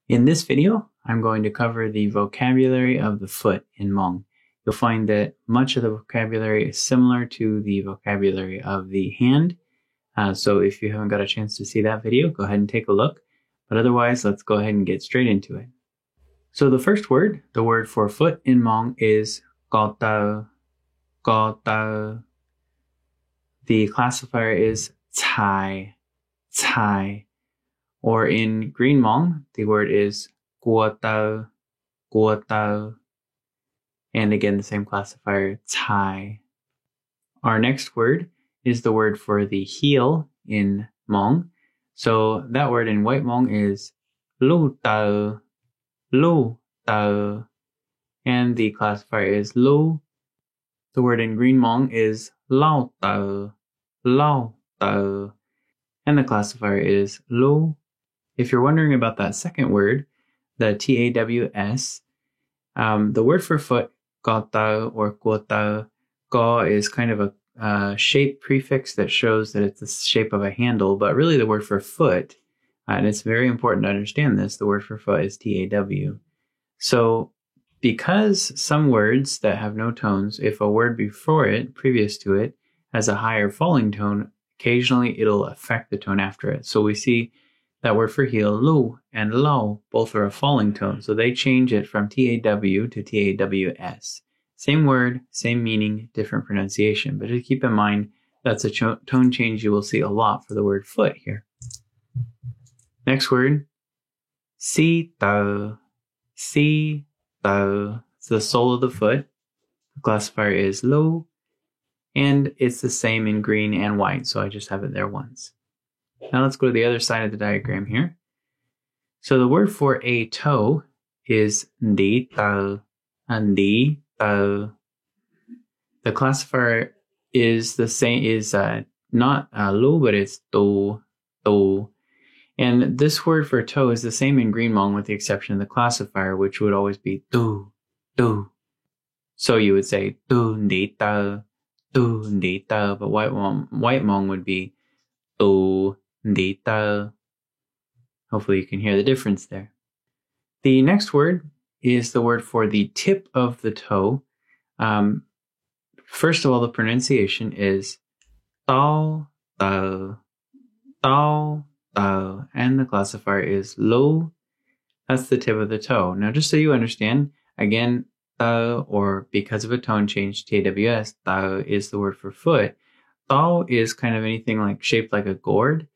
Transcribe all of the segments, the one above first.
In this video, I'm going to cover the vocabulary of the foot in Hmong. You'll find that much of the vocabulary is similar to the vocabulary of the hand. So if you haven't got a chance to see that video, go ahead and take a look. But otherwise, let's go ahead and get straight into it. So the first word, the word for foot in Hmong is co tao, co tao. The classifier is cai, cai. Or in Green Hmong, the word is guo tao, guo tao. And again, the same classifier, cai. Our next word is the word for the heel in Hmong. So that word in White Hmong is lu tao, lu tao. And the classifier is lu. The word in Green Hmong is lao tao, lao tao. And the classifier is lu. If you're wondering about that second word, the TAWS, the word for foot, ko tao or guo tao, ko is kind of a shape prefix that shows that it's the shape of a handle, but really the word for foot, and it's very important to understand this, the word for foot is TAW. So because some words that have no tones, if a word before it, previous to it, has a higher falling tone, occasionally it'll affect the tone after it. So we see that word for heel, lu and lao, both are a falling tone. So they change it from TAW to TAWS. Same word, same meaning, different pronunciation. But just keep in mind, that's a tone change you will see a lot for the word foot here. Next word, si tao, si tao. It's the sole of the foot. The classifier is lu. And it's the same in green and white, so I just have it there once. Now let's go to the other side of the diagram here. So the word for a toe is ndi tao, ndi tao. The classifier is the same, is not lu, but it's to, to. And this word for toe is the same in Green Hmong with the exception of the classifier, which would always be tu, tu. So you would say tu ndi tao, tu ndi tao, but White Hmong would be tu ndi tao. Hopefully you can hear the difference there. The next word is the word for the tip of the toe. First of all, the pronunciation is tao, tao, tao, tao, and the classifier is lo. That's the tip of the toe. Now, just so you understand, again, tao, or because of a tone change, TAWS, tao is the word for foot. Tao is kind of anything like shaped like a gourd.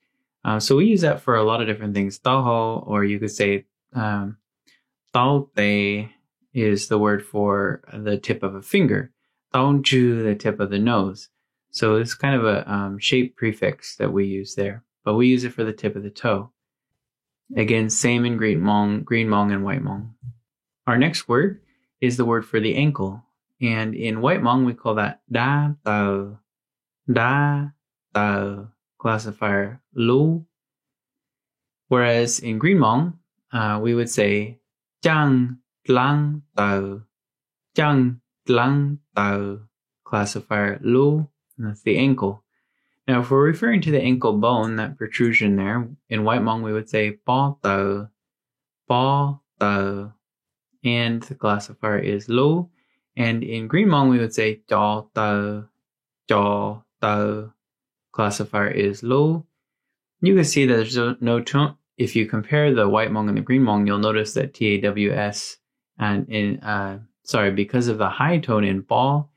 So we use that for a lot of different things. Tao ho, or you could say tao te is the word for the tip of a finger. Tao ju, the tip of the nose. So it's kind of a shape prefix that we use there, but we use it for the tip of the toe. Again, same in Green Hmong and White Hmong. Our next word is the word for the ankle. And in White Hmong, we call that da tao, da tao. Classifier lu. Whereas in Green Hmong, we would say jiang lang tao, jiang lang tao. Classifier lu, and that's the ankle. Now, if we're referring to the ankle bone, that protrusion there, in White Hmong we would say pa tao, pa tao, and the classifier is lu. And in Green Hmong we would say jaw tao, jaw tao. Classifier is lu. You can see that there's no tone. If you compare the White Hmong and the Green Hmong, you'll notice that TAWS and because of the high tone in ball,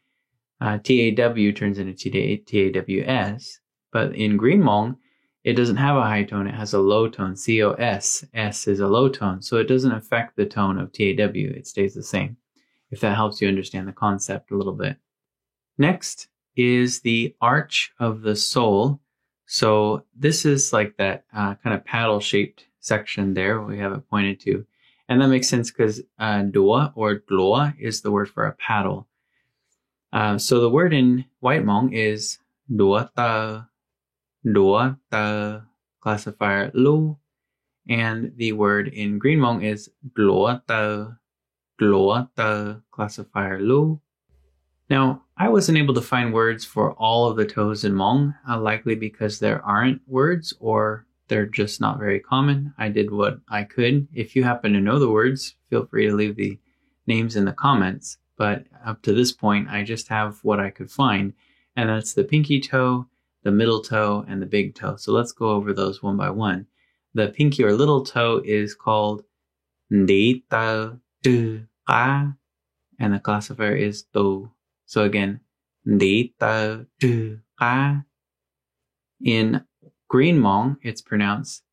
TAW turns into TAWS. But in Green Hmong, it doesn't have a high tone. It has a low tone, COS. S is a low tone, so it doesn't affect the tone of TAW. It stays the same, if that helps you understand the concept a little bit. Next is the arch of the sole. So this is like that kind of paddle-shaped section there we have it pointed to. And that makes sense because dua or gloa is the word for a paddle. So the word in White Hmong is dua tao, classifier lu. And the word in Green Hmong is gloa tao, classifier lu. Now, I wasn't able to find words for all of the toes in Hmong, likely because there aren't words or They're just not very common. I did what I could. If you happen to know the words, feel free to leave the names in the comments. But up to this point, I just have what I could find, and that's the pinky toe, the middle toe, and the big toe. So let's go over those one by one. The pinky or little toe is called Ndi tao tu ka, and the classifier is do. So again, Ndi tao tu ka. In Green Hmong, it's pronounced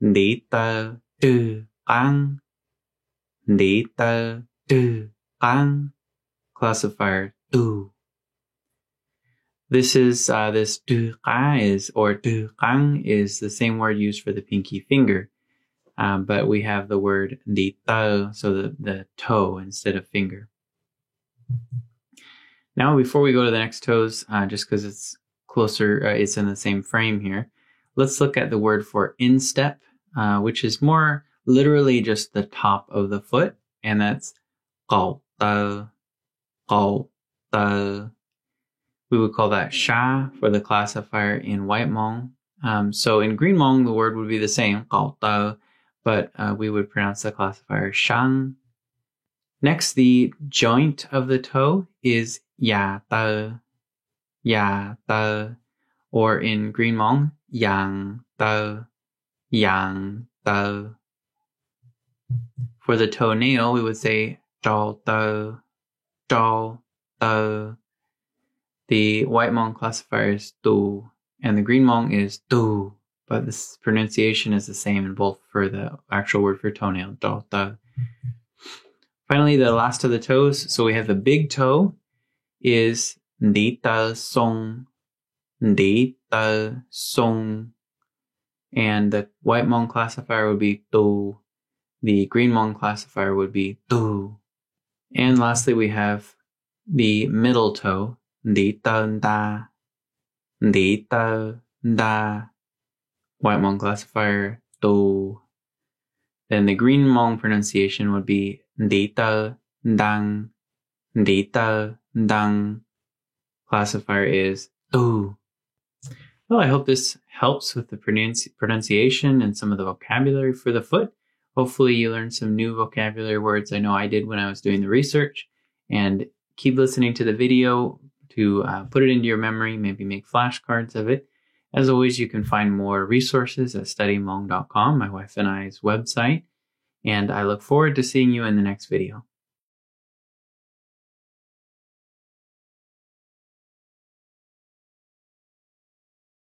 Ndi tao tu kang. Ndi tao tu kang. Classifier tu. This is this tu ka is or tu kang is the same word used for the pinky finger, but we have the word Ndi tao, so the toe instead of finger. Now, before we go to the next toes, just because it's closer, it's in the same frame here, let's look at the word for instep, which is more literally just the top of the foot, and that's qao tao, qao tao. We would call that sha for the classifier in White Hmong. So in Green Hmong, the word would be the same, qao tao, but we would pronounce the classifier shang. Next, the joint of the toe is ya tao, or in Green Hmong, yang tao, yang tao. For the toenail, we would say zhao tao, zhao tao. The White Hmong classifier is tu, and the Green Hmong is tu, but this pronunciation is the same in both for the actual word for toenail, zhao tao. Finally, the last of the toes, so we have the big toe is Ndi tao song, Ndi tao song, and the White Hmong classifier would be tu. The Green Hmong classifier would be tu. And lastly, we have the middle toe, Ndi tao da, Ndi tao da. White Hmong classifier tu. Then the Green Hmong pronunciation would be Ndi tao dang, Ndi tao dang. Classifier is tu. Well, I hope this helps with the pronunciation and some of the vocabulary for the foot. Hopefully you learned some new vocabulary words. I know I did when I was doing the research. And keep listening to the video to put it into your memory, maybe make flashcards of it. As always, you can find more resources at studyhmong.com, my wife and I's website. And I look forward to seeing you in the next video.